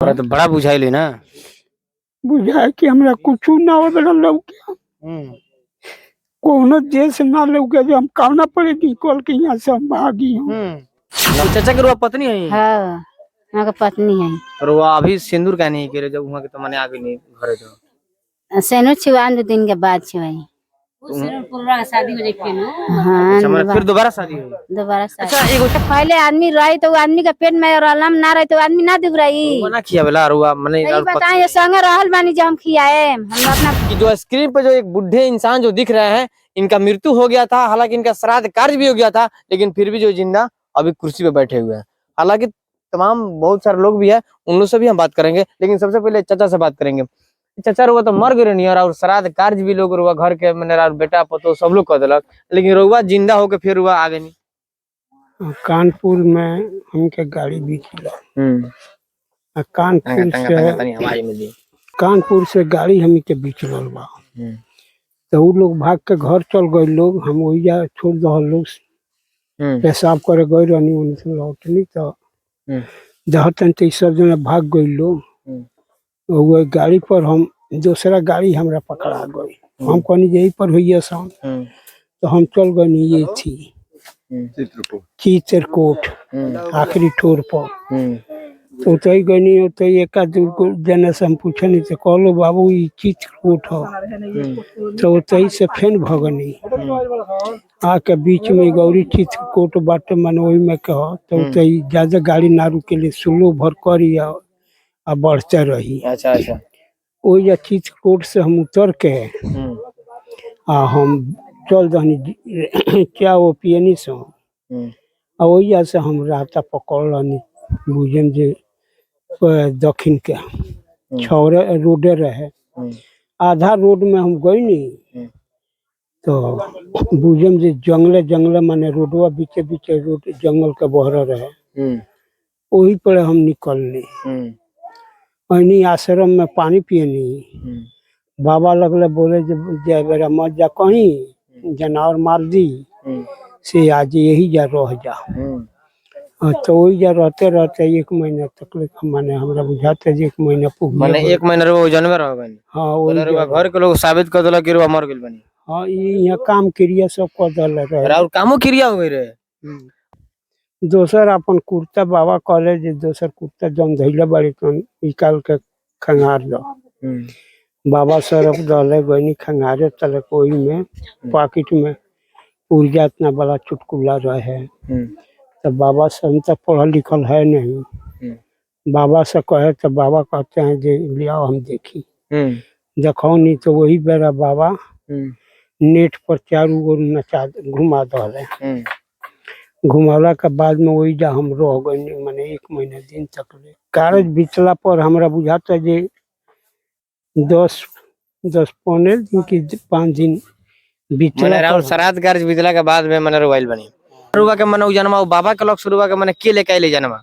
तोरा तो बड़ा बुझाइले ना। बुझाए कि हमरा कुछ ना हो लौके कोनो देश ना लौके जो हम कावना पड़े निकल के यहाँ से हम भागी हूँ। चाचा के रुआ पत्नी है। हाँ वहाँ का पत्नी है। और वो अभी सिंदूर का नहीं करे जब वहाँ के तो माने आगे नहीं घरे तो सेनो छिवान 2 दिन के बाद छिवाई। शादी हो जाए हाँ फिर दोबारा शादी हुई। दोबारा अच्छा एगो पहले आदमी रही तो आदमी का पेट में रहलम ना रही तो आदमी ना दुब रही। मना किया बेला रुआ माने बताए संगे रहल बानी जो हम खियाए हम अपना कि जो स्क्रीन पे जो एक बुढ़े इंसान जो दिख रहे हैं इनका मृत्यु हो गया था। हालांकि इनका श्राद्ध कार्य भी हो गया था लेकिन फिर भी जो जिंदा अभी कुर्सी पे बैठे हुए हैं। हालांकि तमाम बहुत सारे लोग भी है उन लोग से भी हम बात करेंगे लेकिन सबसे पहले चाचा से बात करेंगे। चाचा रुआ तो मर गए नहीं और श्राद्ध कार्य भी लोग रुआ घर के मैंने बेटा पतो सब लोग कर दिलक लेकिन रुआ जिंदा होके फिर रुआ आगे नहीं। कानपुर में हमके गाड़ी बिकला कानपुर से गाड़ी हम के बीच रहल बा तो उ लोग भाग के घर चल गए लोग हम वही जा छोड़ दहल लोग पेशाब करे गए रहनी उन से लौटनी तो जहाँ तक सब जना भाग गए लोग वो गाड़ी पर हम दूसरा गाड़ी हमरा पकड़ा गई हम कहनी यही पर हुई सब तो हम चल गए ये थी चित्रकूट आखिरी ठोर पर तो तई गनी तो एक जना से हम पूछनी तो कहलो बाबू ये चित्रकूट हो तो तई से फेन भगनी आके बीच में गौरी चित्रकूट बाटे मन वही में कह तो तई ज्यादा गाड़ी ना रुके ले स्लो भर करी आ बढ़ते रही। अच्छा अच्छा वही या चित्रकूट से हम उतर के आ हम चल दहनी क्या वो पियनी से आ वही से हम रास्ता पकड़ लनी बुझम जे दक्षिण के छौरे रोडे रहे आधा रोड में हम गई नहीं तो बुझम जे जंगले माने रोडवा बीचे बीचे रोड जंगल के बहर रहे वही पर हम निकलनी अनी आश्रम में पानी पियनी बाबा लगले बोले जय बेरा मत जा कहीं जनावर मार दी से आज यही जा रह जा तो वही जा रहते रहते 1 महीना तक माने हमरा बुझाते 1 महीना माने 1 महीना रो जानवर हो गए। हाँ वही घर के लोग साबित कर देला कि रो मर गेल बनी। हाँ यहाँ काम क्रिया सब कर दल रहे और कामो क्रिया हो गई रहे। दोसर अपन कुर्ता बाबा कहले जे दोसर कुर्ता जम धैले बड़ी कन निकाल के खंगार दो बाबा सरफ दले गनी खंगारे तले कोई में पॉकेट में ऊर्जा इतना बड़ा चुटकुला रहे तो बाबा से हम तक पढ़ल लिखल है नहीं बाबा से कहे तो बाबा कहते हैं जे लिया हम देखी देखो नहीं तो वही बेरा बाबा नेट पर 4 गो नचा घुमा दे घुमाला के बाद में वही जा हम रह गए माने 1 महीना दिन तक ले कागज बिचला पर हमरा बुझाता जे 10 पौने दिन की 5 दिन बिचला श्राद्ध कार्य बिचला के बाद में मैंने रोवाइल बनी रुआ के मने जन्मा बाबा के लग शुरुआ के मने के लेके आइले जन्मा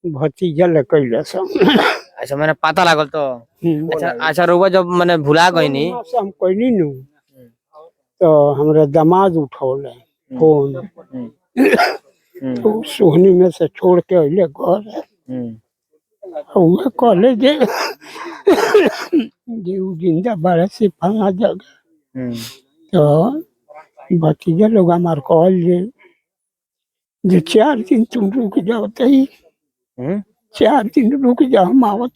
भतीजा ले कैले सब अच्छा मैंने पता लागल तो अच्छा अच्छा रुआ जब मैंने भुला गईनी हम कहनी नु तो हमरा दामाद उठौले फोन तो सोहनी में से छोड़ के अइले घर वो कहले जे जिंदा बारे से फला जगह तो भतीजा लोग हमार कहल जे 4 दिन तुम रुक जाओ तही 4 दिन रुक जाओ हम आवत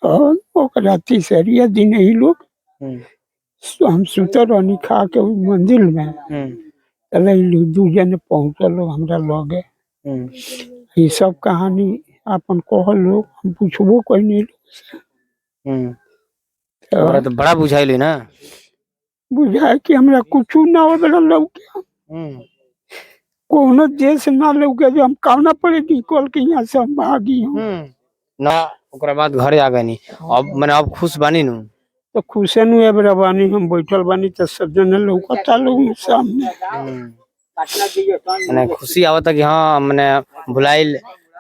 और तीसरिया दिन ही लोग हम सुतर रहनी खा के मंदिर में चले 2 जने पहुँचल हमरा लगे ये सब कहानी अपन कहल लोग हम पूछबो कोई नहीं तो बड़ा बुझाइले ना। बुझाए कि हमरा कुछ ना हो लौके कोनो देश ना लौके जो हम कावना पड़े निकल के यहाँ से हम भागी हूँ ना ओकरा बाद घरे आ गनी अब मैंने अब खुश बानी नु तो खुशे नु एबरा बानी हम बैठल बानी तो सब जने लौकता लोग सामने मैंने खुशी आवता कि हाँ मैंने भुलाइल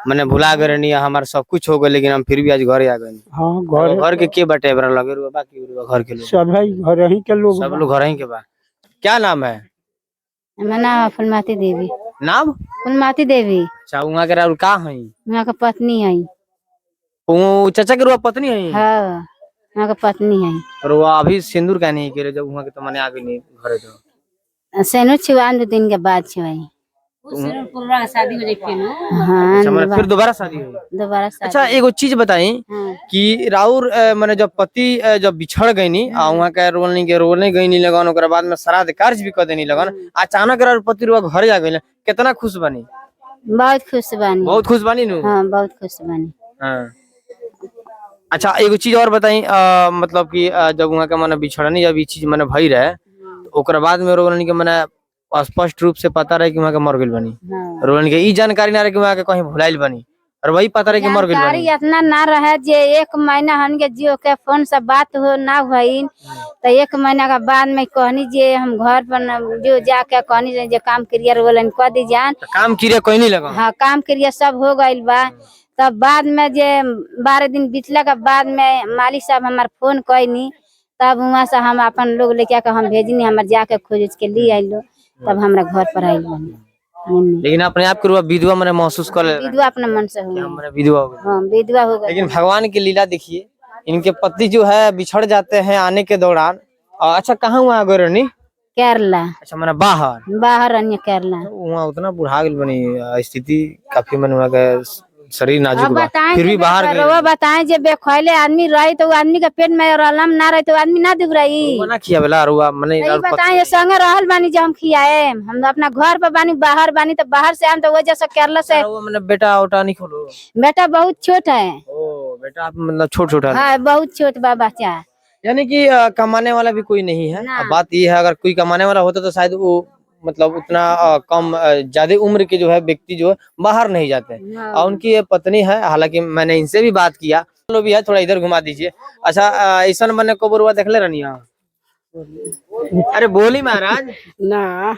मैंने भुला गए नहीं हमारा सब कुछ हो गए लेकिन हम फिर भी आज घरे आ गए। हाँ घर के बटे एबरा लगे रुआ बाकी घर के लोग सब है घर ही के लोग सब लोग घर ही के बा। क्या नाम है? मेरा नाम फुलमाती देवी। नाम फुलमाती देवी। अच्छा वहाँ के राहुल का है? वहाँ का पत्नी है। वो चाचा के रुआ पत्नी है हाँ वहाँ का पत्नी है। और वो अभी सिंदूर का नहीं करे जब वहाँ के तो मैंने आगे नहीं घरे तो सेनो छुआन 2 दिन के बाद छुआई। शादी हो जाए हाँ अच्छा मतलब फिर दोबारा शादी हुई। दोबारा शादी। अच्छा एगो चीज बताई हाँ। कि राउर मैंने जब पति जब बिछड़ गई नी आ वहाँ के रोलने गई नी लगन ओकरा बाद में श्राद्ध कार्य भी कर देनी लगन अचानक राउर पति रुआ घर जा गई कितना खुश बनी। बहुत खुश बानी। बहुत खुश बनी नु। हाँ बहुत खुश बानी। हाँ। अच्छा एगो चीज और बताई मतलब कि जब वहाँ के मैंने बिछड़नी जब ये चीज मैंने भई रहे तो ओकरा बाद में रोलनी के मैंने स्पष्ट रूप से पता रहे कि वहाँ के मर गई बनी। हाँ। रोलनी के ई जानकारी ना रहे कि वहाँ के कहीं भुलाइल बनी और वही पता रहे कि मर गई जानकारी बनी। इतना ना रहे जे 1 महीना हन के जियो के फोन से बात हो ना भइन तो 1 महीना के बाद में कहनी जे हम घर पर जो जाके कहनी जे काम क्रिया रोलन कह दी जान तो काम क्रिया कोई नहीं लगा। हाँ काम क्रिया सब हो गइल बा। तब बाद में जे 12 दिन बीतला के बाद में मालिक साहब हमार फोन कैनी तब वहाँ से हम अपन लोग लेके के हम भेजनी हमार जाके खोज के लिए आइलो तब हमरा घर पर आइल बनी। लेकिन अपने आप के रुआ विधवा मैंने महसूस कर ले विधवा अपने मन से हो गई। मैंने विधवा हो गई। हाँ विधवा हो गई। लेकिन भगवान की लीला देखिए इनके पति जो है बिछड़ जाते हैं आने के दौरान। अच्छा कहाँ वहाँ गए रहनी। केरला। अच्छा मैंने बाहर बाहर अन्य केरला। वहाँ उतना बुढ़ा गई बनी स्थिति काफी मैंने वहाँ का शरीर नाजुक बा बताएं फिर भी बाहर गए। वो बताएं जे बेखैले आदमी रही तो आदमी के पेट में रहलम ना रही तो आदमी ना दुबराई। वो ना खिया बेला रुआ मने बताएं ये संगे रहल बानी जो हम खियाए हम अपना घर पर बानी बाहर बानी तो बाहर से हम तो वजह से केरला से। वो मैंने बेटा उठा नहीं खोलो। बेटा बहुत छोट है। ओ बेटा मतलब छोटा हाँ बहुत छोट बा बच्चा। यानी कि कमाने वाला भी कोई नहीं है। अब बात ये है अगर कोई कमाने वाला होता तो शायद वो मतलब उतना कम ज्यादा उम्र के जो है व्यक्ति जो है बाहर नहीं जाते। और उनकी ये पत्नी है हालांकि मैंने इनसे भी बात किया लो भी है थोड़ा इधर घुमा दीजिए। अच्छा ऐसा मैंने कबरुआ देख ले रनिया। अरे बोली महाराज ना